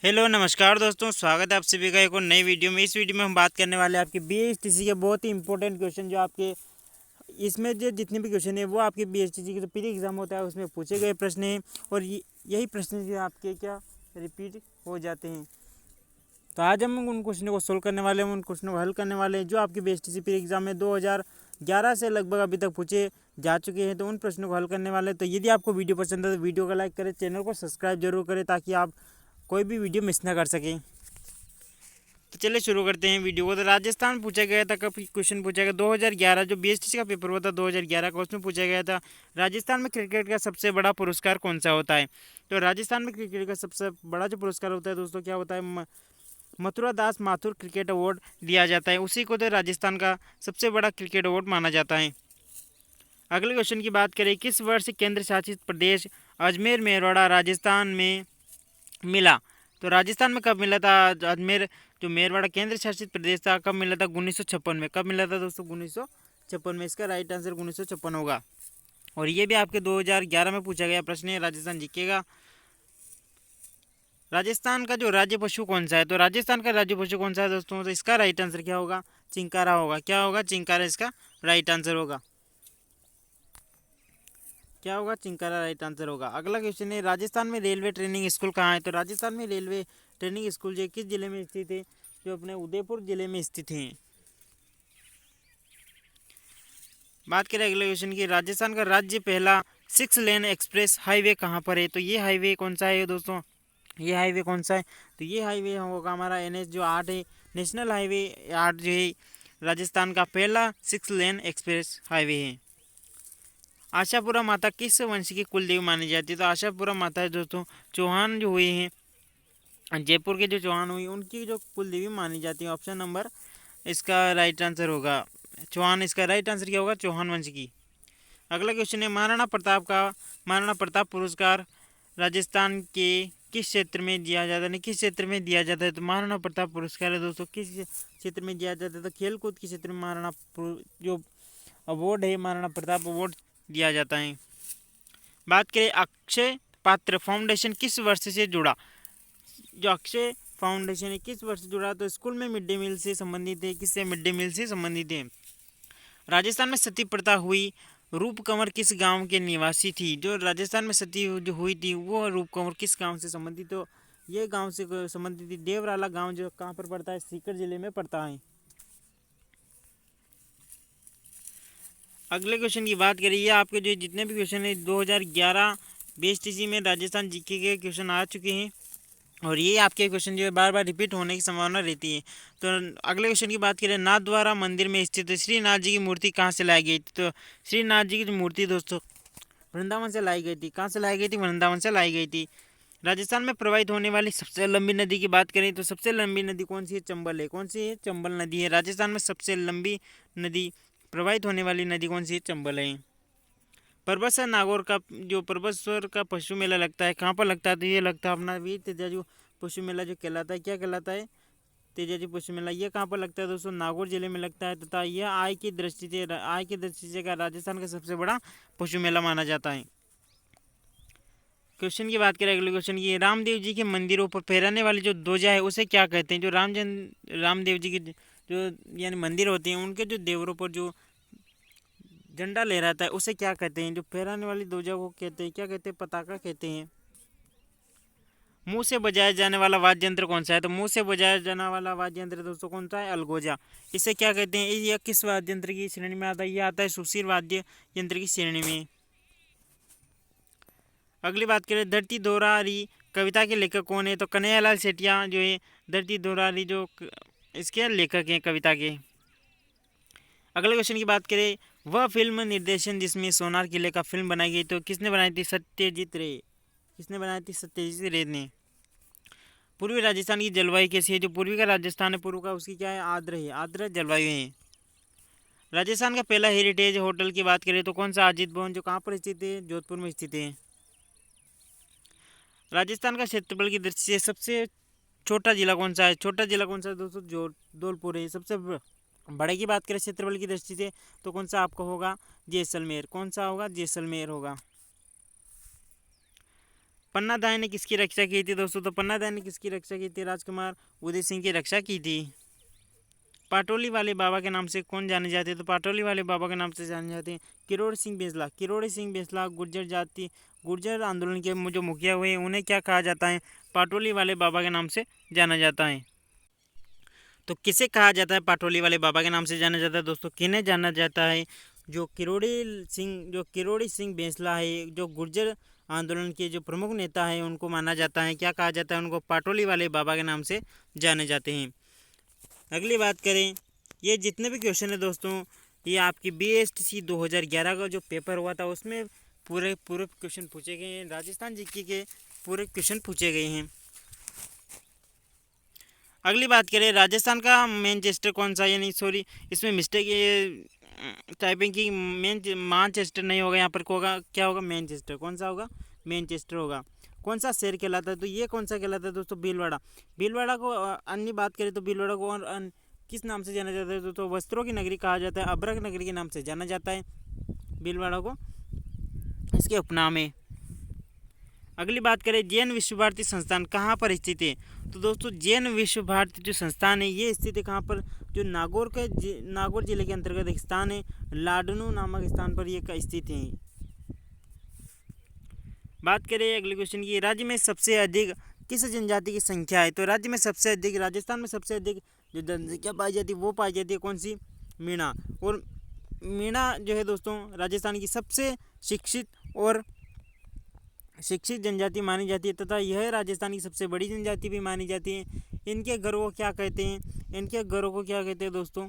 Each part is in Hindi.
हेलो नमस्कार दोस्तों, स्वागत है आप सभी का एक और नई वीडियो में। इस वीडियो में हम बात करने वाले हैं आपके बीएसटीसी के बहुत ही इंपॉर्टेंट क्वेश्चन, जो आपके इसमें जो जितने भी क्वेश्चन है वो आपके बीएसटीसी के जो प्री एग्जाम होता है उसमें पूछे गए प्रश्न हैं। और यही प्रश्न जो आपके क्या रिपीट हो जाते हैं। तो आज हम उन क्वेश्चनों को सोल्व करने वाले हैं, उन क्वेश्चनों को हल करने वाले हैं जो आपके बीएसटीसी प्री एग्जाम में 2011 से लगभग अभी तक पूछे जा चुके हैं। तो उन प्रश्नों को हल करने वाले हैं। तो यदि आपको वीडियो पसंद है तो वीडियो को लाइक करें, चैनल को सब्सक्राइब जरूर करें ताकि आप कोई भी वीडियो मिस ना कर सकें। तो चलिए शुरू करते हैं वीडियो को। तो राजस्थान पूछा गया था, कब क्वेश्चन पूछा गया 2011 जो बीएसटीसी का पेपर हुआ था 2011 का, उसमें पूछा गया था राजस्थान में क्रिकेट का सबसे बड़ा पुरस्कार कौन सा होता है। तो राजस्थान में क्रिकेट का सबसे बड़ा जो पुरस्कार होता है दोस्तों क्या होता है, मथुरा दास माथुर क्रिकेट अवार्ड दिया जाता है। उसी को तो राजस्थान का सबसे बड़ा क्रिकेट अवार्ड माना जाता है। अगले क्वेश्चन की बात करें, किस वर्ष केंद्र शासित प्रदेश अजमेर मेरवाड़ा राजस्थान में मिला। तो राजस्थान में कब मिला था अजमेर, जो मेरवाड़ा केंद्र शासित प्रदेश था, कब मिला था 1956 में। कब मिला था दोस्तों 1956 में। इसका राइट आंसर 1956 होगा। और ये भी आपके 2011 में पूछा गया प्रश्न है, राजस्थान जीकेगा। राजस्थान का जो राज्य पशु कौन सा है। तो राजस्थान का राज्य पशु कौन सा है दोस्तों, तो इसका राइट आंसर क्या होगा, चिंकारा होगा। क्या होगा, चिंकारा इसका राइट आंसर होगा। क्या होगा, चिंकारा राइट आंसर होगा। अगला क्वेश्चन है, राजस्थान में रेलवे ट्रेनिंग स्कूल कहाँ है। तो राजस्थान में रेलवे ट्रेनिंग स्कूल जो किस जिले में स्थित है, जो अपने उदयपुर जिले में स्थित हैं। बात करें अगले क्वेश्चन की, राजस्थान का राज्य पहला 6 लेन एक्सप्रेस हाईवे कहाँ पर है। तो ये हाईवे कौन सा है दोस्तों, ये हाईवे कौन सा है। तो ये हाईवे होगा हमारा NH जो 8 है, नेशनल हाईवे 8 जो है राजस्थान का पहला 6 लेन एक्सप्रेस हाईवे है। आशापुरा माता किस वंश की कुल देवी मानी जाती है। तो आशापुरा माता है दोस्तों चौहान जो हुए हैं, जयपुर के जो चौहान हुई उनकी जो कुल देवी मानी जाती है। ऑप्शन नंबर इसका राइट आंसर होगा चौहान। इसका राइट आंसर क्या होगा, चौहान वंश की। अगला क्वेश्चन है, महाराणा प्रताप पुरस्कार राजस्थान के किस क्षेत्र में दिया जाता है, किस क्षेत्र में दिया जाता है। तो महाराणा प्रताप पुरस्कार है दोस्तों किस क्षेत्र में दिया जाता है। तो खेलकूद के क्षेत्र में जो अवार्ड है महाराणा प्रताप अवार्ड दिया जाता है। बात करें अक्षय पात्र फाउंडेशन किस वर्ष से जुड़ा। जो अक्षय फाउंडेशन है किस वर्ष से जुड़ा, तो स्कूल में मिड डे मील से संबंधित है। किससे, मिड डे मील से संबंधित है। राजस्थान में सती प्रथा हुई रूप कंवर किस गांव के निवासी थी। जो राजस्थान में सती जो हुई थी वो रूप कंवर किस गांव से संबंधित, तो ये गांव से संबंधित थी। देवराला गांव जो कहाँ पर पड़ता है, सीकर जिले में पड़ता है। अगले क्वेश्चन की बात करिए, आपके जो जितने भी क्वेश्चन है 2011 बीएसटीसी में राजस्थान जीके के क्वेश्चन आ चुके हैं। और ये आपके क्वेश्चन जो है बार बार रिपीट होने की संभावना रहती है। तो अगले क्वेश्चन की बात करें, नाथद्वारा मंदिर में स्थित श्रीनाथ जी की मूर्ति कहाँ से लाई गई थी। तो श्रीनाथ जी की जो मूर्ति दोस्तों वृंदावन से लाई गई थी। कहाँ से लाई गई थी, वृंदावन से लाई गई थी। राजस्थान में प्रवाहित होने वाली सबसे लंबी नदी की बात करें तो सबसे लंबी नदी कौन सी है, चंबल है। कौन सी है, चंबल नदी है। राजस्थान में सबसे लंबी नदी प्रवाहित होने वाली नदी कौन सी है, चंबल है। परबतसर नागौर का जो परबतसर का पशु मेला लगता है कहाँ पर लगता है, तो ये लगता है अपना वीर तेजाजी पशु मेला जो कहलाता है, क्या कहलाता है, तेजाजी पशु मेला। ये कहाँ पर लगता है दोस्तों, नागौर जिले में लगता है। तथा यह आय की दृष्टि से का राजस्थान का सबसे बड़ा पशु मेला माना जाता है। क्वेश्चन की बात करें अगले क्वेश्चन की, रामदेव जी के मंदिरों पर फहराने वाली जो ध्वजा है उसे क्या कहते हैं। जो रामदेव जी की जो यानी मंदिर होते हैं उनके जो देवरों पर जो झंडा लहराता है उसे क्या कहते हैं। जो फहराने वाली ध्वजा को कहते हैं, क्या कहते हैं, पताका कहते हैं। मुंह से बजाया जाने वाला वाद्य यंत्र कौन सा है। तो मुंह से बजाया जाने वाला वाद्य यंत्र दोस्तों कौन सा है, अलगोजा। इसे क्या कहते हैं, यह किस वाद्य यंत्र की श्रेणी में आता है, यह आता है सुशीर वाद्य यंत्र की श्रेणी में। अगली बात करें, धरती दोहरारी कविता के लेखक कौन है। तो कन्हैयालाल सेठिया जो है धरती दोहरारी जो इसके लेखक हैं कविता के। अगले क्वेश्चन की बात करें, वह फिल्म निर्देशन जिसमें सोनार किले का फिल्म बनाई गई तो किसने बनाई थी, सत्यजीत रे। किसने बनाई थी, सत्यजीत रे ने। पूर्वी राजस्थान की जलवायु कैसी है। जो पूर्वी का राजस्थान है पूर्व का, उसकी क्या है, आर्द्र है, आर्द्र जलवायु है। राजस्थान का पहला हेरिटेज होटल की बात करें तो कौन सा, अजीत भवन, जो कहाँ पर स्थित है, जोधपुर में स्थित है। राजस्थान का क्षेत्रफल की दृष्टि से सबसे छोटा जिला कौन सा है। छोटा जिला कौन सा है दोस्तों, जो धौलपुर है। सबसे बड़े की बात करें क्षेत्रफल की दृष्टि से तो कौन सा आपका होगा, जैसलमेर। कौन सा होगा, जैसलमेर होगा। पन्नादाय ने किसकी रक्षा की थी दोस्तों? तो पन्नादाय ने किसकी रक्षा की थी? राजकुमार उदय सिंह की रक्षा की थी। पाटोली वाले बाबा के नाम से कौन जाने जाते हैं? तो पाटोली वाले बाबा के नाम से जाने जाते हैं किरोड़ी सिंह बेंसला। किरोड़ी सिंह बेंसला गुर्जर आंदोलन के जो मुखिया हुए उन्हें क्या कहा जाता है? पाटोली वाले बाबा के नाम से जाना जाता है। तो किसे कहा जाता है पाटोली वाले बाबा के नाम से जाना जाता है दोस्तों? किन्हें जाना जाता है? जो किरोड़ी सिंह बेंसला है, जो गुर्जर आंदोलन के जो प्रमुख नेता है, उनको माना जाता है, क्या कहा जाता है उनको? पाटोली वाले बाबा के नाम से जाने जाते हैं। अगली बात करें, ये जितने भी क्वेश्चन है दोस्तों, ये आपकी BSTC 2011 का जो पेपर हुआ था उसमें पूरे क्वेश्चन पूछे गए हैं। राजस्थान जीके के पूरे क्वेश्चन पूछे गए हैं। अगली बात करें, राजस्थान का मैनचेस्टर कौन सा? यानी सॉरी, इसमें मिस्टेक ये टाइपिंग की, मानचेस्टर नहीं होगा, यहाँ पर होगा क्या होगा? मैनचेस्टर। कौन सा होगा? मैनचेस्टर होगा। कौन सा शहर कहलाता है? तो ये कौन सा कहलाता है दोस्तों? भीलवाड़ा। भीलवाड़ा को अन्य बात करें तो भीलवाड़ा को और किस नाम से जाना जाता है? तो वस्त्रों की नगरी कहा जाता है, अब्रक नगरी के नाम से जाना जाता है भीलवाड़ा को, इसके उपनाम है। अगली बात करें, जैन विश्व भारती संस्थान कहाँ पर स्थित है? तो दोस्तों जैन विश्व भारती जो संस्थान है ये स्थित है कहाँ पर? जो नागौर जिले के अंतर्गत एक स्थान है, लाडनू नामक स्थान पर ये स्थित है। बात करें अगले क्वेश्चन की, राज्य में सबसे अधिक किस जनजाति की संख्या है? तो राज्य में सबसे अधिक, राजस्थान में सबसे अधिक जो जनसंख्या पाई जाती है वो पाई जाती है कौन सी? मीणा। और मीणा जो है दोस्तों राजस्थान की सबसे शिक्षित जनजाति मानी जाती है, तथा यह राजस्थान की सबसे बड़ी जनजाति भी मानी जाती है। इनके घरों को क्या कहते हैं? इनके घरों को क्या कहते हैं दोस्तों?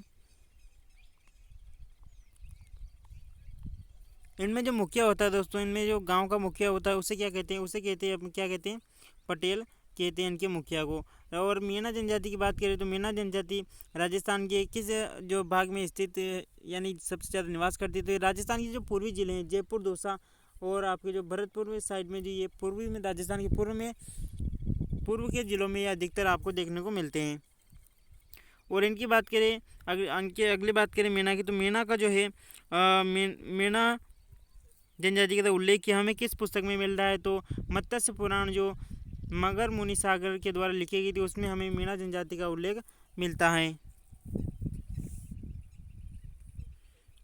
इनमें जो मुखिया होता है दोस्तों, इनमें जो गांव का मुखिया होता है उसे क्या कहते हैं? उसे कहते हैं, क्या कहते हैं? पटेल कहते हैं इनके मुखिया को। और मीणा जनजाति की बात करें तो मीणा जनजाति राजस्थान के किस जो भाग में स्थित यानी सबसे ज़्यादा निवास करती है? तो राजस्थान के जो पूर्वी जिले हैं, जयपुर, दौसा और आपके जो भरतपुर में साइड में, जो ये पूर्वी में, राजस्थान के पूर्व के जिलों में ये अधिकतर आपको देखने को मिलते हैं। और इनकी बात करें, अगली बात करें मीणा की, तो मीणा का जो है मीणा जनजाति का उल्लेख किया हमें किस पुस्तक में मिल रहा है? तो मत्स्य पुराण जो मगर मुनि सागर के द्वारा लिखी गई थी उसमें हमें मीणा जनजाति का उल्लेख मिलता है।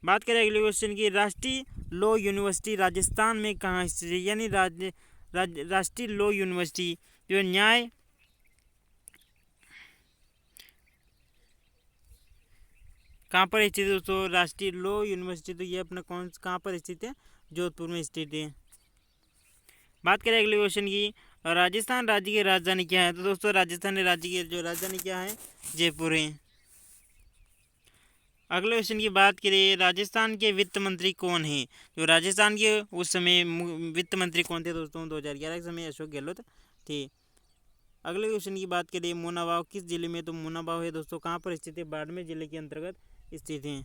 बात करें अगले क्वेश्चन की, राष्ट्रीय लॉ यूनिवर्सिटी राजस्थान में कहाँ स्थित है? यानी राष्ट्रीय लॉ यूनिवर्सिटी जो न्याय कहाँ पर स्थित है दोस्तों? राष्ट्रीय लॉ यूनिवर्सिटी तो ये अपना कहाँ पर स्थित है? जोधपुर में स्थित है। बात करें अगले क्वेश्चन की, राजस्थान राज्य की राजधानी क्या है? तो दोस्तों राजस्थान राज्य की जो राजधानी क्या है? जयपुर है। अगले क्वेश्चन की बात करें, राजस्थान के वित्त मंत्री कौन है? जो राजस्थान के उस समय वित्त मंत्री कौन थे दोस्तों? 2011 के समय अशोक गहलोत थे। अगले क्वेश्चन की बात करें, मुनाबाव किस जिले में? तो मुनाबाव है दोस्तों कहाँ पर स्थित है? बाड़मेर जिले के अंतर्गत स्थित है।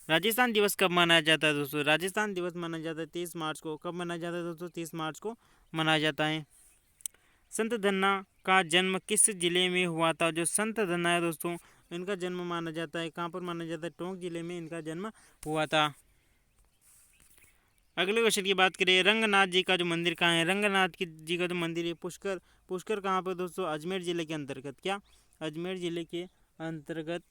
राजस्थान दिवस कब मनाया जाता है दोस्तों? राजस्थान दिवस मनाया जाता है 23 मार्च को। कब मनाया जाता है दोस्तों? 30 मार्च को मनाया जाता है। संत धन्ना का जन्म किस जिले में हुआ था? जो संत धन्ना है दोस्तों इनका जन्म माना जाता है कहाँ पर? माना जाता है टोंक जिले में इनका जन्म हुआ था। अगले क्वेश्चन की बात करें, रंगनाथ जी का जो मंदिर कहाँ है? रंगनाथ जी का जो मंदिर है पुष्कर कहाँ पर दोस्तों? अजमेर जिले के अंतर्गत। क्या? अजमेर जिले के अंतर्गत,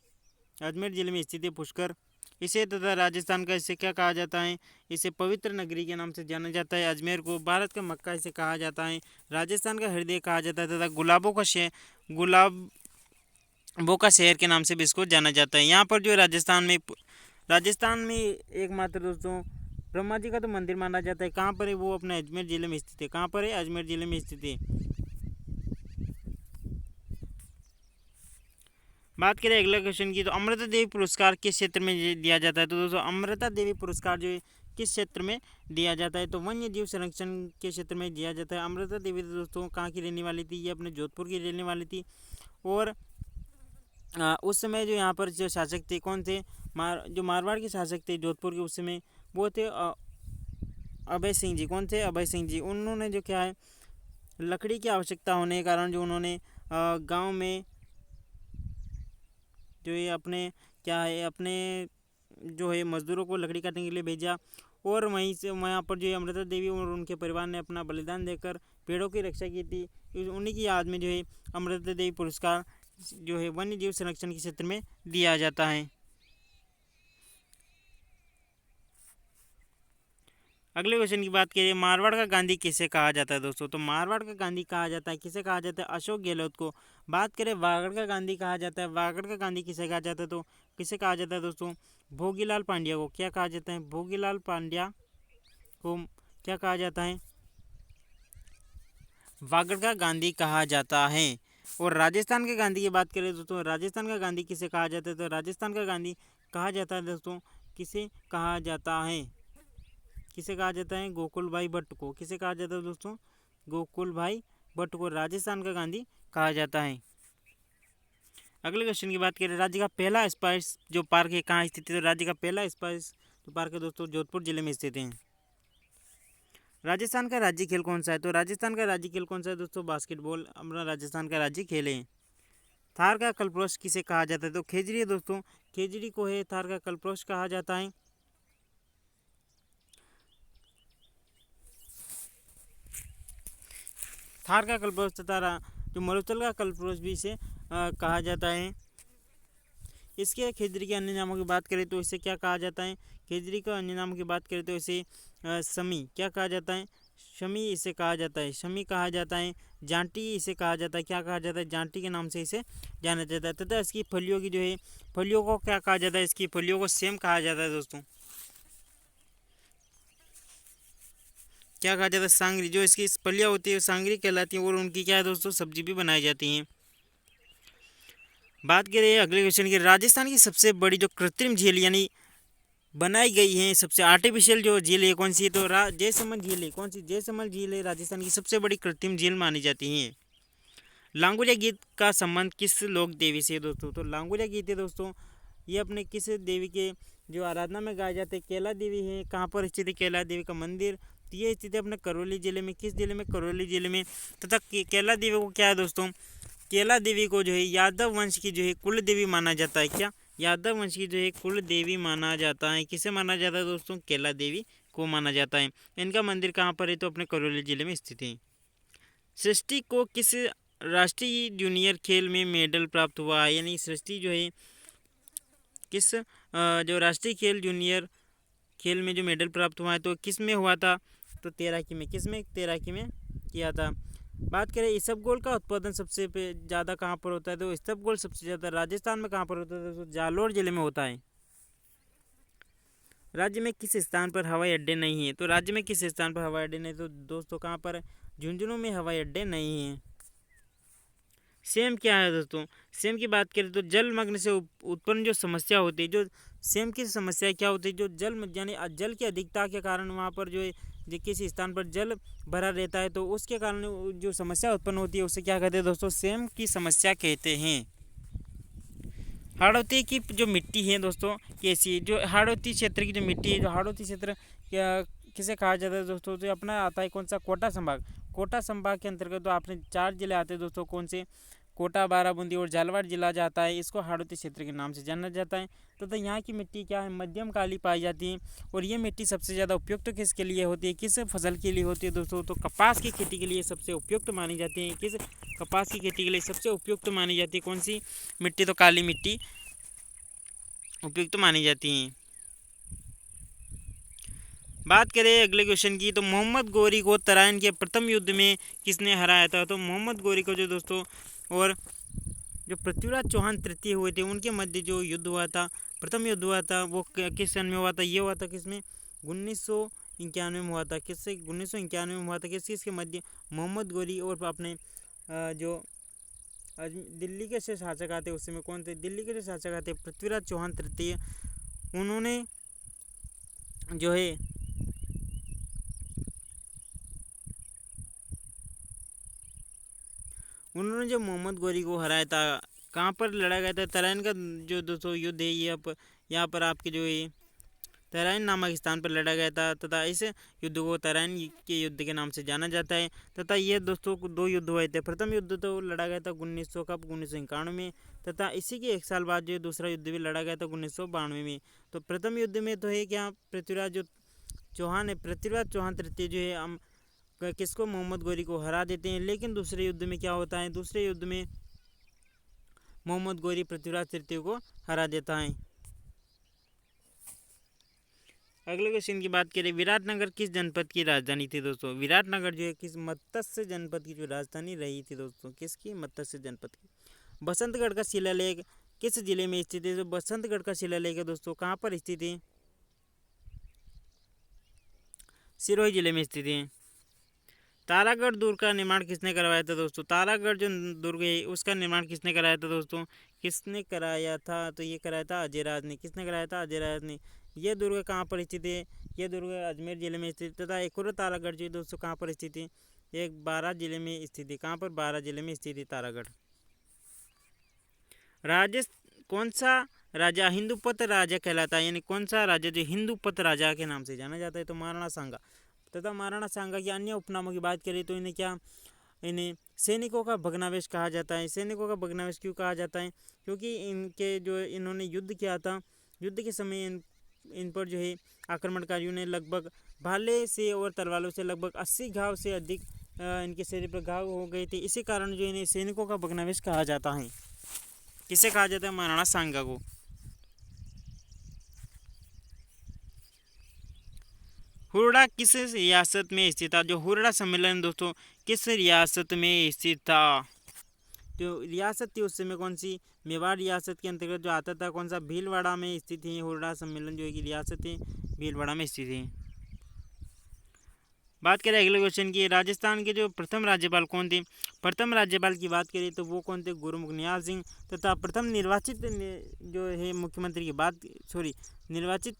अजमेर जिले में स्थित है पुष्कर। इसे तथा राजस्थान का इसे क्या कहा जाता है? इसे पवित्र नगरी के नाम से जाना जाता है। अजमेर को भारत का मक्का इसे कहा जाता है। राजस्थान का हृदय कहा जाता है तथा गुलाबों का शहर के नाम से भी इसको जाना जाता है। यहाँ पर जो राजस्थान में एकमात्र दोस्तों ब्रह्मा जी का तो मंदिर माना जाता है। कहाँ पर है? वो अपने अजमेर जिले में स्थित है। कहाँ पर है? अजमेर जिले में स्थित है। बात करें अगले क्वेश्चन की, तो अमृता देवी पुरस्कार किस क्षेत्र में दिया जाता है? तो दोस्तों अमृता देवी पुरस्कार जो है किस क्षेत्र में दिया जाता है? तो वन्य जीव संरक्षण के क्षेत्र में दिया जाता है। अमृता देवी दोस्तों कहाँ की रहने वाली थी? ये अपने जोधपुर की रहने वाली थी। और उस समय जो यहाँ पर जो शासक थे कौन थे? जो मारवाड़ के शासक थे जोधपुर के उस समय, वो थे अभय सिंह जी। कौन थे? अभय सिंह जी। उन्होंने जो क्या है, लकड़ी की आवश्यकता होने के कारण जो उन्होंने गांव में जो ये अपने क्या है, अपने जो है मजदूरों को लकड़ी काटने के लिए भेजा। और वहीं से वहाँ पर जो है अमृता देवी और उनके परिवार ने अपना बलिदान देकर पेड़ों की रक्षा की थी। उन्हीं की याद में जो है अमृता देवी पुरस्कार जो है वन्य जीव संरक्षण के क्षेत्र में दिया जाता है। अगले क्वेश्चन की बात करिए, मारवाड़ का गांधी किसे कहा जाता है दोस्तों? तो मारवाड़ का गांधी कहा जाता है, किसे कहा जाता है? अशोक गहलोत को। बात करें वागड़ का गांधी कहा जाता है, वागड़ का गांधी किसे कहा जाता है? तो किसे कहा जाता है दोस्तों? भोगीलाल पांड्या को। क्या कहा जाता है? भोगीलाल पांड्या को क्या कहा जाता है? वागड़ का गांधी कहा जाता है। और राजस्थान के गांधी की बात करें दोस्तों, राजस्थान का गांधी किसे कहा जाता है? तो राजस्थान का गांधी कहा जाता है दोस्तों, किसे कहा जाता है? किसे कहा जाता है? गोकुल भाई भट्ट को। किसे कहा जाता है दोस्तों? गोकुल भाई भट्ट को राजस्थान का गांधी कहा जाता है। अगले क्वेश्चन की बात करें, राज्य का पहला स्पाइस जो पार्क है कहाँ स्थित है? तो राज्य का पहला स्पाइस जो पार्क है दोस्तों जोधपुर जिले में स्थित है। राजस्थान का राज्य खेल कौन सा है? तो राजस्थान का राज्य खेल कौन सा है दोस्तों? बास्केटबॉल अपना राजस्थान का राज्य खेल है। थार का कल्पवृक्ष किसे कहा जाता है? तो खेजड़ी है दोस्तों, खेजड़ी को है थार का कल्पवृक्ष कहा जाता है। थार का कल्पवृक्ष तथा जो मरुस्थल का कल्पवृक्ष भी इसे कहा जाता है। इसके खेजड़ी के अन्य नामों की बात करें तो इसे क्या कहा जाता है? खेजड़ी का अन्य नामों की बात करें तो इसे समी क्या कहा जाता है? शमी इसे कहा जाता है, शमी कहा जाता है। जांटी इसे कहा जाता है, क्या कहा जाता है? जांटी के नाम से इसे जाना जाता है। तथा इसकी फलियों की जो है फलियों को क्या कहा जाता है? इसकी फलियों को सेम कहा जाता है दोस्तों। क्या कहा जाता है? सांगरी। जो इसकी फलियाँ होती है सांगरी कहलाती हैं और उनकी क्या है दोस्तों सब्जी भी बनाई जाती हैं। बात करें अगले क्वेश्चन की, राजस्थान की सबसे बड़ी जो कृत्रिम झील यानी बनाई गई है, सबसे आर्टिफिशियल जो झील है कौन सी है? तो जयसमल झील है। कौन सी? जयसमल झील है राजस्थान की सबसे बड़ी कृत्रिम झील मानी जाती है। लांगुलिया गीत का संबंध किस लोक देवी से है दोस्तों? तो लांगुलिया गीत है दोस्तों ये अपने किस देवी के जो आराधना में गाए जाते हैं? केला देवी है। कहाँ पर स्थित है केला देवी का मंदिर? तो ये स्थित है अपने करौली जिले में। किस जिले में? करौली जिले में। तथा केला देवी को क्या है दोस्तों? केला देवी को जो है यादव वंश की जो है कुल देवी माना जाता है। क्या? यादव वंश की जो है कुल देवी माना जाता है। किसे माना जाता है दोस्तों? केला देवी को माना जाता है। इनका मंदिर कहाँ पर है? तो अपने करौली जिले में स्थित है। सृष्टि को किस राष्ट्रीय जूनियर खेल में मेडल प्राप्त हुआ है? यानी सृष्टि जो है किस जो राष्ट्रीय खेल जूनियर खेल में जो मेडल प्राप्त हुआ है तो किस में हुआ था? तो तैराकी में। किस में? तैराकी में किया था। बात करें इसबगोल का उत्पादन सबसे ज़्यादा कहाँ पर होता है? तो इसबगोल सबसे ज़्यादा राजस्थान में कहाँ पर होता है? तो जालोर जिले में होता है। राज्य में किस स्थान पर हवाई अड्डे नहीं है? तो राज्य में किस स्थान पर हवाई अड्डे नहीं? तो दोस्तों कहाँ पर? झुंझुनू में हवाई अड्डे नहीं हैं। सेम क्या है दोस्तों? सेम की बात करें तो जलमग्न से उत्पन्न जो समस्या होती है, जो सेम की समस्या क्या होती है? जो जल यानी जल की अधिकता के कारण वहाँ पर जो है किसी स्थान पर जल भरा रहता है तो उसके कारण जो समस्या उत्पन्न होती है उसे क्या कहते हैं दोस्तों? सेम की समस्या कहते हैं। हाड़ौती की जो मिट्टी है दोस्तों कैसी? जो हाड़ौती क्षेत्र की जो मिट्टी है, जो हाड़ौती क्षेत्र क्या किसे कहा जाता है दोस्तों? तो अपना आता है कौन सा? कोटा संभाग। कोटा संभाग के अंतर्गत तो आपने 4 जिले आते हैं दोस्तों। कौन से? कोटा, बाराबूंदी और झालावाड़ जिला जाता है। इसको हाड़ौती क्षेत्र के नाम से जाना जाता है। तथा यहाँ की मिट्टी क्या है? मध्यम काली पाई जाती है। और ये मिट्टी सबसे ज़्यादा उपयुक्त किसके लिए होती है? किस फसल के लिए होती है दोस्तों? तो कपास की खेती के लिए सबसे उपयुक्त मानी जाती है। किस? कपास की खेती के लिए सबसे उपयुक्त मानी जाती है कौन सी मिट्टी? तो काली मिट्टी उपयुक्त मानी जाती हैं। बात करें अगले क्वेश्चन की, तो मोहम्मद गौरी को तराइन के प्रथम युद्ध में किसने हराया था? तो मोहम्मद गौरी को जो दोस्तों और जो पृथ्वीराज चौहान तृतीय हुए थे उनके मध्य जो युद्ध हुआ था, प्रथम युद्ध हुआ था, वो किस सन में हुआ था? ये हुआ था किसमें? 1991 में हुआ था। किससे? 1991 में हुआ था। किस किसके मध्य? मोहम्मद गौरी और अपने जो दिल्ली के जो शासक आते उस समय कौन थे? दिल्ली के जो शासक आते पृथ्वीराज चौहान तृतीय, उन्होंने जो है उन्होंने जो मोहम्मद गौरी को हराया था, कहाँ पर लड़ा गया था? तराइन का जो दोस्तों युद्ध है ये यहाँ पर आपके जो है तराइन नामक स्थान पर लड़ा गया था। तथा इस युद्ध को तराइन के युद्ध के नाम से जाना जाता है। तथा ये दोस्तों 2 युद्ध हुए थे। प्रथम युद्ध तो लड़ा गया था 1991 में। तथा इसी के 1 साल बाद जो दूसरा युद्ध भी लड़ा गया था 1992 में। तो प्रथम युद्ध में तो है क्या पृथ्वीराज जो चौहान है, पृथ्वीराज चौहान तृतीय जो है हम किसको, मोहम्मद गौरी को हरा देते हैं। लेकिन दूसरे युद्ध में क्या होता है, दूसरे युद्ध में मोहम्मद गौरी पृथ्वीराज तृतीय को हरा देता है। अगले क्वेश्चन की बात करें, विराटनगर किस जनपद की राजधानी थी दोस्तों। विराटनगर जो है किस मत्स्य जनपद की जो राजधानी रही थी दोस्तों, किसकी, मत्स्य जनपद की। बसंतगढ़ का शिलालेख किस जिले में स्थित है। जो बसंतगढ़ का शिलालेख है दोस्तों कहाँ पर स्थित है, सिरोही जिले में स्थित है। तारागढ़ दुर्ग का निर्माण किसने करवाया था दोस्तों। तारागढ़ जो दुर्ग है उसका निर्माण किसने कराया था दोस्तों, किसने कराया था, तो ये कराया था अजयराज ने। किसने कराया था, अजयराज ने। यह दुर्ग कहाँ पर स्थित है, यह दुर्ग अजमेर जिले में स्थित तथा एक और तारागढ़ जो दोस्तों कहाँ पर स्थित है, एक बारां जिले में स्थित है। कहाँ पर, बारां जिले में स्थित है तारागढ़। राजस्थान कौन सा राजा हिंदुपत राजा कहलाता है, यानी कौन सा राजा जो हिंदुपत राजा के नाम से जाना जाता है, तो महाराणा सांगा। तथा महाराणा सांगा की अन्य उपनामों की बात करें तो इन्हें क्या, इन्हें सैनिकों का भग्नावशेष कहा जाता है। सैनिकों का भग्नावशेष क्यों कहा जाता है, क्योंकि इनके जो इन्होंने युद्ध किया था, युद्ध के समय इन पर जो है आक्रमणकारियों ने लगभग भाले से और तलवारों से लगभग 80 घाव से अधिक इनके शरीर पर घाव हो गए थे। इसी कारण जो इन्हें सैनिकों का भग्नावशेष कहा जाता है। किसे कहा जाता है, महाराणा सांगा को। हुरडा किस रियासत में स्थित था। जो हुरडा सम्मेलन दोस्तों किस रियासत में स्थित था, जो रियासत थी उस समय कौन सी, मेवाड़ रियासत के अंतर्गत जो आता था। कौन सा, भीलवाड़ा में स्थित है। हुरडा सम्मेलन जो है कि रियासत है भीलवाड़ा में स्थित है। बात करें अगले क्वेश्चन की, राजस्थान के जो प्रथम राज्यपाल कौन थे। प्रथम राज्यपाल की बात करें तो वो कौन थे, गुरुमुख निहाल सिंह। तथा प्रथम निर्वाचित जो है मुख्यमंत्री की बात, निर्वाचित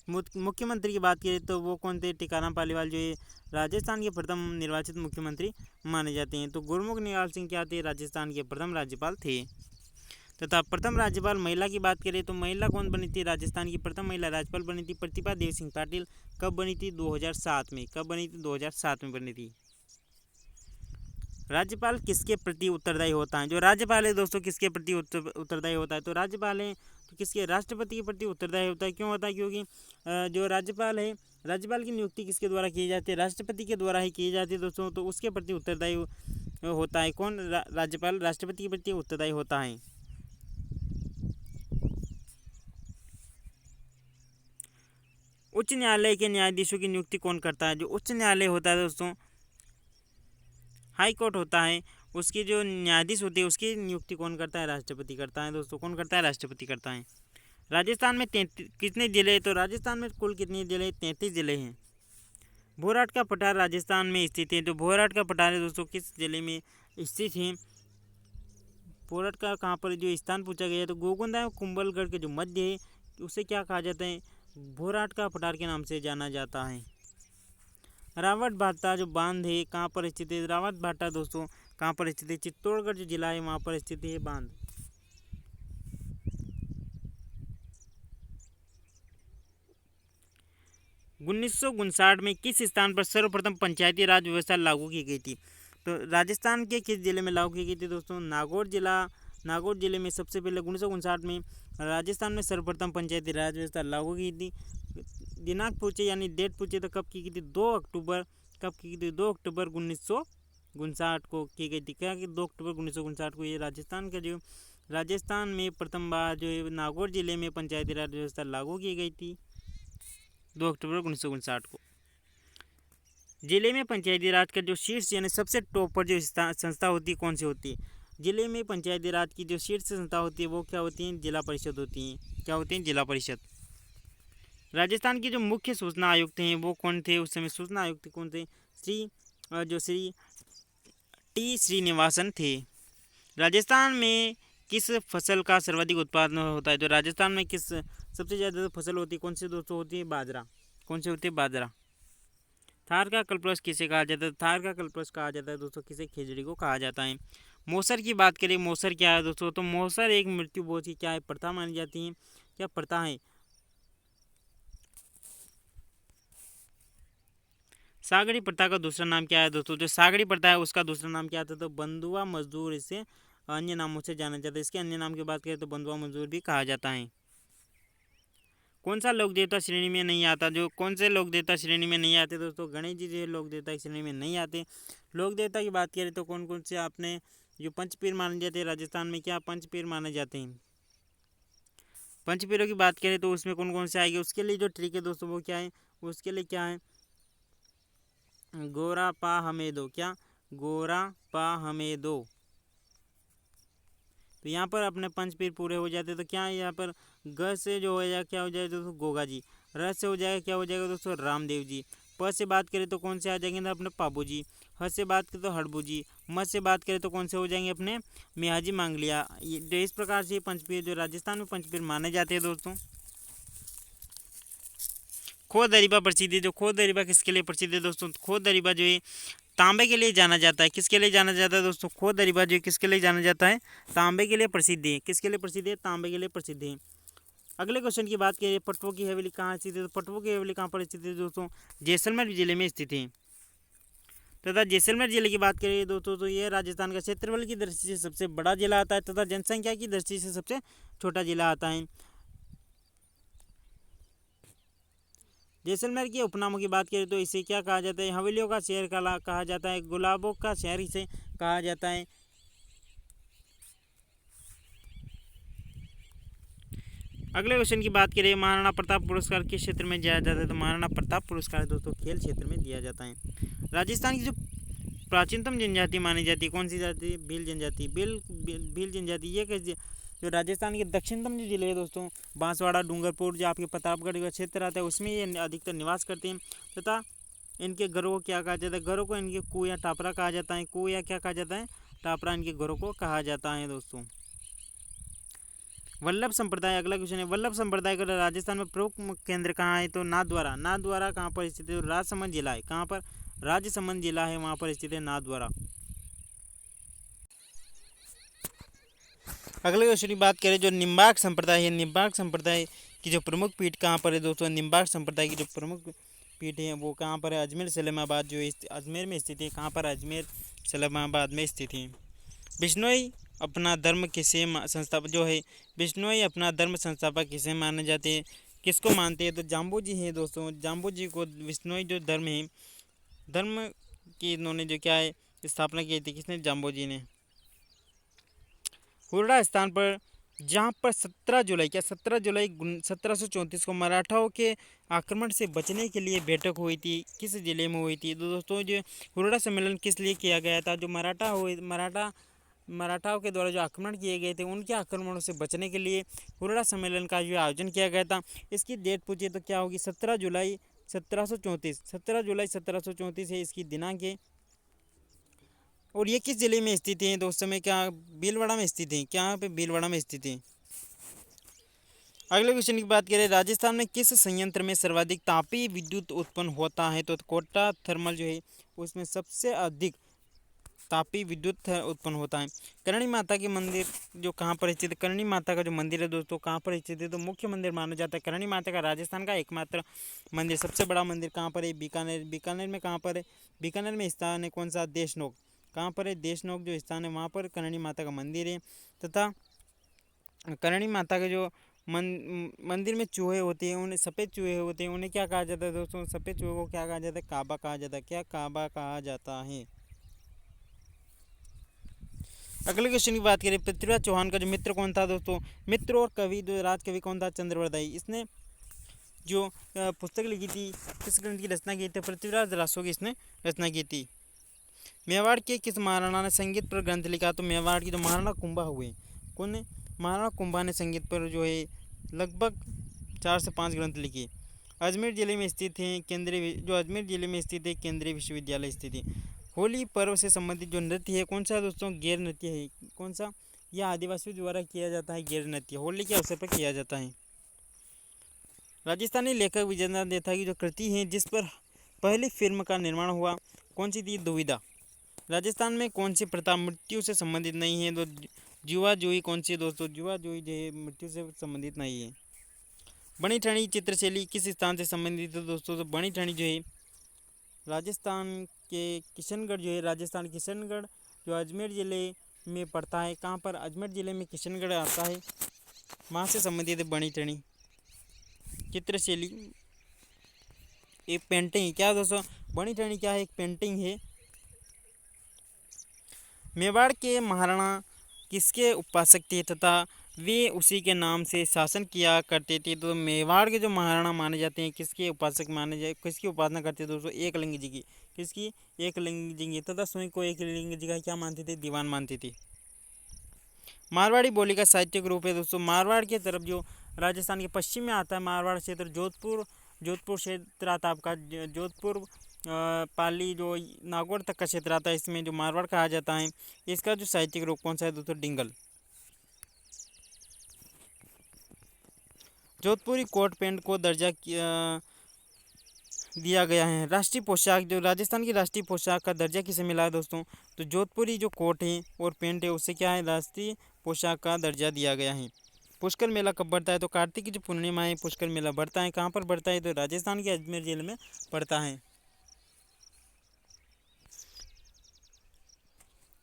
मुख्यमंत्री की बात करें तो वो कौन थे, टीकाराम पालीवाल जो है राजस्थान के प्रथम निर्वाचित मुख्यमंत्री माने जाते हैं। तो गुरुमुख निहाल सिंह क्या थे, राजस्थान के प्रथम राज्यपाल थे। तथा प्रथम राज्यपाल महिला की बात करें तो महिला कौन बनी थी, राजस्थान की प्रथम महिला राज्यपाल बनी थी प्रतिभा देव सिंह पाटिल। कब बनी थी, 2007 में। कब बनी थी, 2007 में बनी थी। राज्यपाल किसके प्रति उत्तरदायी होता है। जो राज्यपाल है दोस्तों किसके प्रति उत्तरदायी होता है, तो राज्यपाल है तो किसके, राष्ट्रपति के प्रति उत्तरदायी होता है। क्यों होता है, क्योंकि जो राज्यपाल है, राज्यपाल की नियुक्ति किसके द्वारा की जाती है, राष्ट्रपति के द्वारा ही की जाती है दोस्तों। तो उसके प्रति उत्तरदायी होता है कौन, राज्यपाल राष्ट्रपति के प्रति उत्तरदायी होता है। उच्च न्यायालय के न्यायाधीशों की नियुक्ति कौन करता है। जो उच्च न्यायालय होता है दोस्तों, हाई कोर्ट होता है, उसकी जो न्यायाधीश होती है उसकी नियुक्ति कौन करता है, राष्ट्रपति करता है दोस्तों। कौन करता है, राष्ट्रपति करता है। राजस्थान में कितने जिले, तो राजस्थान में कुल कितने जिले, 33 जिले हैं। भोराट का पठार राजस्थान में स्थित है। तो भोराट का पठार है दोस्तों किस जिले में स्थित है, भोराट का कहाँ पर जो स्थान पूछा गया है तो गोगुंदा एवं कुंभलगढ़ के जो मध्य है उसे क्या कहा जाता है, भोराट का पठार के नाम से जाना जाता है। रावत भाटा जो बांध है कहाँ पर स्थित है, रावत भाटा दोस्तों कहाँ पर स्थित है, चित्तौड़गढ़ जो जिला है वहाँ पर स्थित है बांध। उन्नीस में किस स्थान पर सर्वप्रथम पंचायती राज व्यवस्था लागू की गई थी। तो राजस्थान के किस जिले में लागू की गई थी दोस्तों, नागौर जिला। नागौर जिले में सबसे पहले 1959 में राजस्थान में सर्वप्रथम पंचायती राज व्यवस्था लागू की थी। दिनांक पूछे यानी डेट पूछे तो कब की गई थी, 2 अक्टूबर। कब की गई थी, 2 अक्टूबर 1959 को की गई थी। क्या कि 2 अक्टूबर 1959 को ये राजस्थान का जो राजस्थान में प्रथम बार जो है नागौर जिले में पंचायती राज व्यवस्था लागू की गई थी 2 अक्टूबर 1959 को। जिले में पंचायती राज का जो शीर्ष यानी सबसे टॉप पर जो संस्था होती है कौन सी होती है, जिले में पंचायती राज की जो शीर्ष संस्था होती है वो क्या होती है, जिला परिषद होती है। क्या होती है, जिला परिषद। राजस्थान के जो मुख्य सूचना आयुक्त हैं वो कौन थे उस समय, सूचना आयुक्त कौन थे, श्री टी श्रीनिवासन थे। राजस्थान में किस फसल का सर्वाधिक उत्पादन होता है, तो राजस्थान में किस सबसे ज़्यादा फसल होती है, कौन सी दोस्तों होती है, बाजरा। कौन सी होती है, बाजरा। थार का कल्पवृक्ष किसे कहा जाता है, थार का कल्पवृक्ष कहा जाता है दोस्तों किसे, खिजड़ी को कहा जाता है। मौसर की बात करें, मौसर क्या है दोस्तों, तो मौसर एक मृत्यु बोझ की क्या है, प्रथा मानी जाती है। क्या प्रथा है। सागड़ी प्रथा का दूसरा नाम क्या है दोस्तों, जो सागड़ी प्रथा है उसका दूसरा नाम क्या था, तो बंधुआ मजदूर इसे अन्य नामों से जाना जाता है। इसके अन्य नाम की बात करें तो बंधुआ मजदूर भी कहा जाता है। कौन सा लोक देवता श्रेणी में नहीं आता? जो कौन से लोक देवता श्रेणी में नहीं आते दोस्तों? गणेश जी जो लोक देवता की श्रेणी में नहीं आते। लोक देवता की बात करें तो कौन कौन से आपने जो पंचपीर माने जाते हैं राजस्थान में, क्या पंचपीर माने जाते हैं? पंचपीरों की बात करें तो उसमें कौन कौन से आएंगे? उसके लिए जो ट्रिक है दोस्तों वो क्या है? उसके लिए क्या है? गोरा पा हमें दो, क्या गोरा पा हमें दो। तो यहाँ पर अपने पंचपीर पूरे हो जाते तो क्या है यहाँ पर? ग से जो हो जाएगा क्या हो जाएगा दोस्तों? गोगा जी। र से हो जाएगा क्या हो जाएगा दोस्तों? रामदेव जी। प से बात करें तो कौन से आ जाएंगे ना अपने पाबू जी। ह से बात करें तो हड़बू जी। म से बात करें तो कौन से हो जाएंगे अपने? मियाजी मांगलिया। ये इस प्रकार से पंचपीर जो राजस्थान में पंचपीर माने जाते हैं दोस्तों। खो दरीबा प्रसिद्ध है। जो खो दरीबा किसके लिए प्रसिद्ध है दोस्तों? खो दरीबा जो है तांबे के लिए जाना जाता है। किसके लिए जाना जाता है दोस्तों? खो दरीबा जो किसके लिए जाना जाता है? तांबे के लिए प्रसिद्ध है। किसके लिए प्रसिद्ध है? तांबे के लिए प्रसिद्ध है। अगले क्वेश्चन की बात करें, पटवों की हवेली कहाँ स्थित है? तो पटवों की हवेली कहाँ पर स्थित है दोस्तों? जैसलमेर जिले में स्थित है। तथा जैसलमेर जिले की बात करें दोस्तों तो यह राजस्थान का क्षेत्रफल की दृष्टि से सबसे बड़ा जिला आता है तथा जनसंख्या की दृष्टि से सबसे छोटा जिला आता है। जैसलमेर के उपनामों की बात करें तो इसे क्या कहा जाता है? हवेलियों का शहर कहा जाता है, गुलाबों का शहर इसे कहा जाता है। अगले क्वेश्चन की बात करें, महाराणा प्रताप पुरस्कार किस क्षेत्र में दिया जाता है? तो महाराणा प्रताप पुरस्कार दोस्तों खेल क्षेत्र में दिया जाता है। राजस्थान की जो प्राचीनतम जनजाति मानी जाती है कौन सी जाति? भील जनजाति। भील जनजाति ये जो राजस्थान के दक्षिणतम जो जिले हैं दोस्तों, बांसवाड़ा, डूंगरपुर, जो आपके प्रतापगढ़ का क्षेत्र आता है उसमें ये अधिकतर निवास करते हैं। तथा इनके घरों को क्या कहा जाता है? घरों को इनके कू या टापरा कहा जाता है। कू या क्या कहा जाता है? टापरा इनके घरों को कहा जाता है दोस्तों। वल्लभ संप्रदाय, अगला क्वेश्चन है, वल्लभ संप्रदाय का राजस्थान में प्रमुख केंद्र कहाँ है? तो नाथद्वारा। नाथद्वारा कहाँ पर स्थित है? राजसमंद जिला है। कहाँ पर? राजसमंद जिला है, वहाँ पर स्थित है नाथद्वारा। अगले क्वेश्चन की बात करें, जो निम्बार्क संप्रदाय है, निम्बार्क संप्रदाय की जो प्रमुख पीठ कहाँ पर है दोस्तों? निम्बार्क संप्रदाय की जो प्रमुख पीठ है वो कहाँ पर है? अजमेर सलेमाबाद जो अजमेर में स्थित है। कहाँ पर? अजमेर सलेमाबाद में स्थित है। बिश्नोई अपना धर्म किसे संस्थापक जो है, बिश्नोई अपना धर्म संस्थापक किसे माने जाते हैं? किसको मानते हैं? तो जाम्बू जी हैं दोस्तों। जाम्बू जी को बिश्नोई जो धर्म है, धर्म की इन्होंने जो क्या है स्थापना की थी, किसने? जाम्बू जी ने। हुरडा स्थान पर जहाँ पर 17 जुलाई 1734 को मराठाओं के आक्रमण से बचने के लिए बैठक हुई थी, किस जिले में हुई थी? तो दोस्तों जो हुरडा सम्मेलन किस लिए किया गया था? जो मराठाओं के द्वारा जो आक्रमण किए गए थे उनके आक्रमणों से बचने के लिए हुरडा सम्मेलन का जो आयोजन किया गया था। इसकी डेट पूछिए तो क्या होगी? 17 जुलाई 1734। 17 जुलाई 1734 है इसकी दिनांक है। और ये किस जिले में स्थित है? तो उस समय क्या भीलवाड़ा में स्थित है। क्या पे? भीलवाड़ा में स्थित है। अगले क्वेश्चन की बात करें, राजस्थान में किस संयंत्र में सर्वाधिक तापीय विद्युत उत्पन्न होता है? तो कोटा थर्मल जो है उसमें सबसे अधिक तापीय विद्युत उत्पन्न होता है। करणी माता के मंदिर जो कहाँ पर स्थित है? करणी माता का जो मंदिर है दोस्तों कहाँ पर स्थित है? तो मुख्य मंदिर माना जाता है करणी माता का राजस्थान का एकमात्र मंदिर, सबसे बड़ा मंदिर कहाँ पर है? बीकानेर। बीकानेर में कहाँ पर है? बीकानेर में स्थान है कौन सा? देशनोक। कहाँ पर है? देशनोक जो स्थान है वहाँ पर करणी माता का मंदिर है। तथा करणी माता के जो मंदिर में चूहे होते हैं, उन्हें सफ़ेद चूहे होते हैं, उन्हें क्या कहा जाता है दोस्तों? सफ़ेद चूहे को क्या कहा जाता है? काबा कहा जाता है। क्या? काबा कहा जाता है। अगले क्वेश्चन की बात करें, पृथ्वीराज चौहान का जो मित्र कौन था दोस्तों? मित्र और कवि जो राजकवि कौन था? चंद्रवरदाई। इसने जो पुस्तक लिखी थी, किस ग्रंथ की रचना की थी? पृथ्वीराज रासो की इसने रचना की थी। मेवाड़ के किस महाराणा ने संगीत पर ग्रंथ लिखा? तो मेवाड़ की जो महाराणा कुंभा हुए, कौन ने? महाराणा कुंभा ने संगीत पर जो है लगभग 4 से 5 ग्रंथ लिखे। अजमेर जिले में स्थित है अजमेर जिले में स्थित है केंद्रीय विश्वविद्यालय स्थित है। होली पर्व से संबंधित जो नृत्य है कौन सा दोस्तों? गैर नृत्य है। कौन सा? यह आदिवासियों द्वारा किया जाता है गैर नृत्य, होली के अवसर पर किया जाता है। राजस्थानी लेखक विजयनाथ देथा की जो कृति है जिस पर पहली फिल्म का निर्माण हुआ कौन सी थी? दुविधा। राजस्थान में कौन सी प्रथा मृत्यु से संबंधित नहीं है? तो जुआ जुई कौन सी दोस्तों? जुआ जुई जो है मृत्यु से संबंधित नहीं है। बनी ठनी चित्रशैली किस स्थान से संबंधित है दोस्तों? तो बनी ठनी जो है राजस्थान के किशनगढ़ जो है, राजस्थान किशनगढ़ जो अजमेर ज़िले में पड़ता है। कहाँ पर? अजमेर ज़िले में किशनगढ़ आता है, वहाँ से संबंधित है बनी ठनी। चित्रशैली एक पेंटिंग क्या दोस्तों, बनी ठनी क्या है, एक पेंटिंग है। मेवाड़ के महाराणा किसके उपासक थे तथा वे उसी के नाम से शासन किया करते थे? तो मेवाड़ के जो महाराणा माने जाते हैं किसके उपासक माने जाए, किसकी उपासना करते थे दोस्तों? एकलिंग जी की। किसकी? एकलिंग जी की। तथा स्वयं को एकलिंग जी का क्या मानते थे? दीवान मानते थे। मारवाड़ी बोली का साहित्यिक रूप है दोस्तों। मारवाड़ की तरफ जो राजस्थान के पश्चिम में आता है मारवाड़ क्षेत्र, जोधपुर जोधपुर क्षेत्र आता है आपका, जोधपुर पाली जो नागौर तक का क्षेत्र आता है, इसमें जो मारवाड़ कहा जाता है। इसका जो साहित्यिक रूप कौन सा है दोस्तों? डिंगल। जोधपुरी कोट पैंट को दर्जा दिया गया है। राष्ट्रीय पोशाक जो राजस्थान की राष्ट्रीय पोशाक का दर्जा किसे मिला है दोस्तों? तो जोधपुरी जो कोट है और पैंट है उससे क्या है, राष्ट्रीय पोशाक का दर्जा दिया गया है। पुष्कर मेला कब बढ़ता है? तो कार्तिक की जो पूर्णिमा है पुष्कर मेला बढ़ता है। कहाँ पर बढ़ता है? तो राजस्थान के अजमेर जिले में पड़ता है।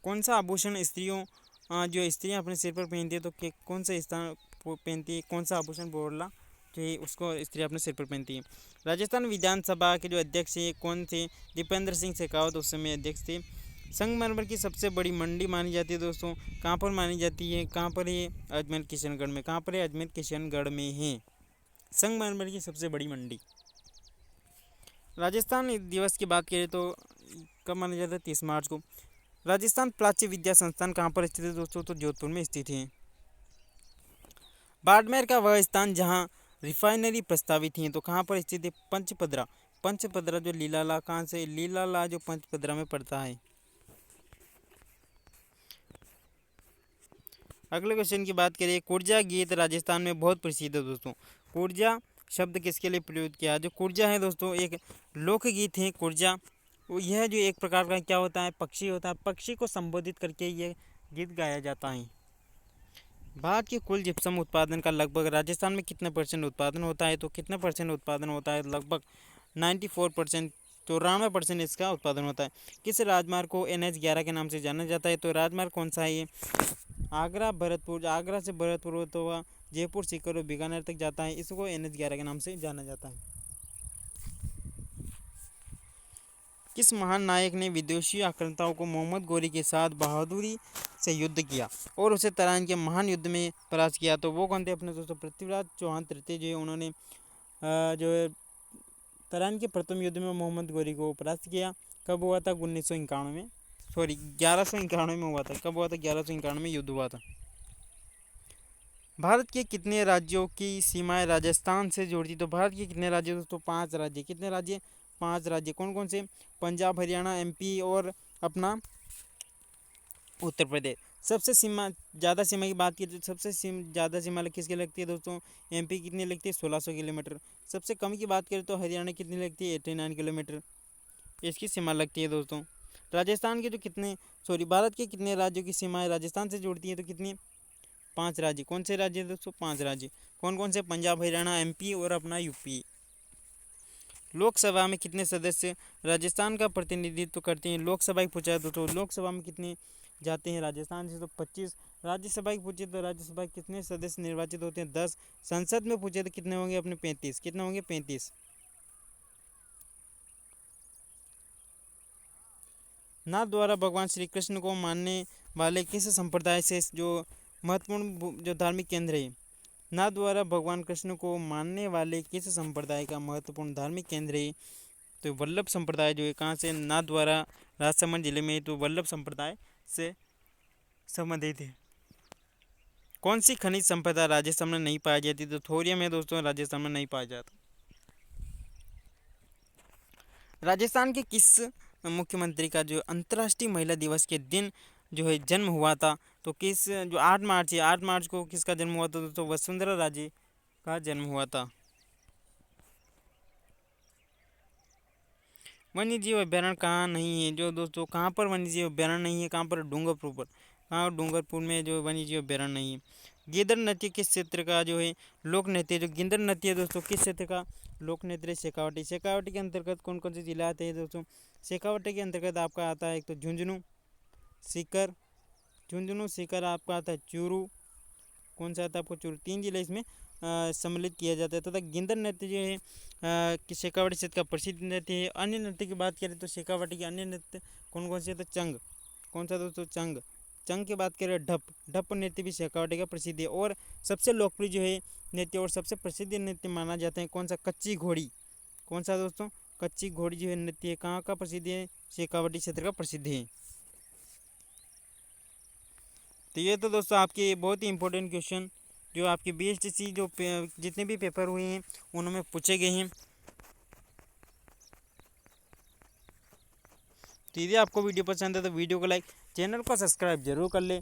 कौन सा आभूषण स्त्रियों जो स्त्रियां अपने सिर पर पहनती है, तो कौन सा स्थान पहनती है, कौन सा आभूषण बोरला जो है उसको स्त्री अपने सिर पर पहनती है? राजस्थान विधानसभा के जो अध्यक्ष है कौन थे? दीपेंद्र सिंह शेखावत उस समय अध्यक्ष थे। संगमरमर की सबसे बड़ी मंडी मानी जाती है दोस्तों, कहाँ पर मानी जाती है? कहाँ पर है? अजमेर किशनगढ़ में। कहाँ पर है? अजमेर किशनगढ़ में है संगमरमर की सबसे बड़ी मंडी। राजस्थान दिवस की बात करें तो कब माना जाता है? 30 मार्च को। राजस्थान प्राच्य विद्या संस्थान कहाँ पर स्थित है दोस्तों? तो जोधपुर में स्थित है। बाड़मेर का वह स्थान जहाँ रिफाइनरी प्रस्तावित है, तो कहाँ पर स्थित है? पंचपदरा। पंचपदरा जो लीलाला, कहाँ से? लीलाला जो पंचपदरा में पड़ता है। अगले क्वेश्चन की बात करें, कुर्जा गीत राजस्थान में बहुत प्रसिद्ध है दोस्तों। कुर्जा शब्द किसके लिए प्रयोग किया? जो कुर्जा है दोस्तों एक लोकगीत है। कुर्जा यह जो एक प्रकार का क्या होता है? पक्षी होता है। पक्षी को संबोधित करके यह गीत गाया जाता है। भारत के कुल जिप्सम उत्पादन का लगभग राजस्थान में कितने परसेंट उत्पादन होता है? तो कितने परसेंट उत्पादन होता है? लगभग 94%, 94% इसका उत्पादन होता है। किस राजमार्ग को NH11 के नाम से जाना जाता है? तो राजमार्ग कौन सा है ये? आगरा भरतपुर। आगरा से भरतपुर होता हुआ जयपुर, सीकर और बीकानेर तक जाता है। इसको NH11 के नाम से जाना जाता है। किस महान नायक ने विदेशी आक्रांताओं को मोहम्मद गोरी के साथ बहादुरी से युद्ध किया और उसे तराइन के महान युद्ध में परास्त किया? तो वो कौन थे अपने दोस्तों? पृथ्वीराज चौहान तृतीय जो है उन्होंने जो है तराइन के प्रथम युद्ध में मोहम्मद गोरी को परास्त किया। कब हुआ था? 1991 में, सॉरी 1191 में हुआ था। कब हुआ था? 1191 में युद्ध हुआ था। भारत के कितने राज्यों की सीमाएं राजस्थान से जोड़ती? तो भारत के कितने राज्य दोस्तों? 5 राज्य। कितने राज्य? 5 राज्य। कौन कौन से? पंजाब, हरियाणा, MP और अपना उत्तर प्रदेश। सबसे ज़्यादा सीमा की बात की तो सबसे ज़्यादा सीमा किसकी लगती है दोस्तों? MP कितनी लगती है? 1600 किलोमीटर। सबसे कम की बात करें तो हरियाणा कितनी लगती है? 89 किलोमीटर इसकी सीमा लगती है दोस्तों। राजस्थान के जो कितने सॉरी भारत के कितने राज्यों की सीमाएं राजस्थान से जोड़ती हैं? तो कितनी? 5 राज्य। कौन से राज्य दोस्तों? 5 राज्य। कौन कौन से? पंजाब, हरियाणा, MP और अपना UP। लोकसभा में कितने सदस्य राजस्थान का प्रतिनिधित्व करते हैं? लोकसभा की पूछा तो लोकसभा में कितने जाते हैं राजस्थान से? तो 25। राज्यसभा की पूछे तो राज्यसभा के कितने सदस्य निर्वाचित होते हैं? 10। संसद में पूछे तो कितने होंगे अपने? 35। कितने होंगे? 35। नाथ द्वारा भगवान श्री कृष्ण को मानने वाले किस संप्रदाय से जो महत्वपूर्ण जो धार्मिक केंद्र है? नाथ द्वारा भगवान कृष्ण को मानने वाले किस संप्रदाय का महत्वपूर्ण धार्मिक केंद्र है? तो वल्लभ संप्रदाय जो है कहाँ से? नाथ द्वारा राजसमंद जिले में, तो वल्लभ संप्रदाय से संबंधित है। कौन सी खनिज संपदा राजस्थान में नहीं पाई जाती? तो थोरियम है दोस्तों, राजस्थान में नहीं पाया जाता। राजस्थान के किस मुख्यमंत्री का जो अंतर्राष्ट्रीय महिला दिवस के दिन जो है जन्म हुआ था? तो किस जो 8 मार्च है, 8 मार्च को किसका जन्म हुआ था दोस्तों? वसुंधरा राजे का जन्म हुआ था। वन्य जीव अभ्यारण्य कहाँ नहीं है? जो दोस्तों कहाँ पर वन्य जीव अभ्यारण्य नहीं है? कहाँ पर? डूंगरपुर पर। कहाँ? डूंगरपुर में जो वन्य जीव अभ्यारण्य नहीं है। गिदड़ नृत्य किस क्षेत्र का जो है लोक नृत्य? जो गिदड़ नृत्य है दोस्तों किस क्षेत्र का लोक नृत्य है? शेखावाटी। शेखावाटी के अंतर्गत कौन कौन से जिले आते हैं दोस्तों? शेखावाटी के अंतर्गत आपका आता है एक तो झुंझुनू, सीकर। झुंझुनू, सीकर आपका आता है चूरू। कौन सा आता है आपको? चूरू। 3 जिले इसमें सम्मिलित किया जाता है तथा गिंदर नृत्य जो है कि शेखावाटी क्षेत्र का प्रसिद्ध नृत्य है। अन्य नृत्य की बात करें तो शेखावाटी के अन्य नृत्य कौन कौन से है तो चंग, कौन सा दोस्तों चंग। चंग की बात करें ढप नृत्य भी शेखावाटी का प्रसिद्ध है। और सबसे लोकप्रिय जो है नृत्य और सबसे प्रसिद्ध नृत्य माना जाता है कौन सा, कच्ची घोड़ी। कौन सा दोस्तों, कच्ची घोड़ी जो है नृत्य है कहाँ का प्रसिद्ध है, शेखावाटी क्षेत्र का प्रसिद्ध है। तो ये तो दोस्तों आपके बहुत ही इंपॉर्टेंट क्वेश्चन जो आपके BSTC जो जितने भी पेपर हुए हैं उनमें पूछे गए हैं। तो यदि आपको वीडियो पसंद है तो वीडियो को लाइक, चैनल को सब्सक्राइब जरूर कर ले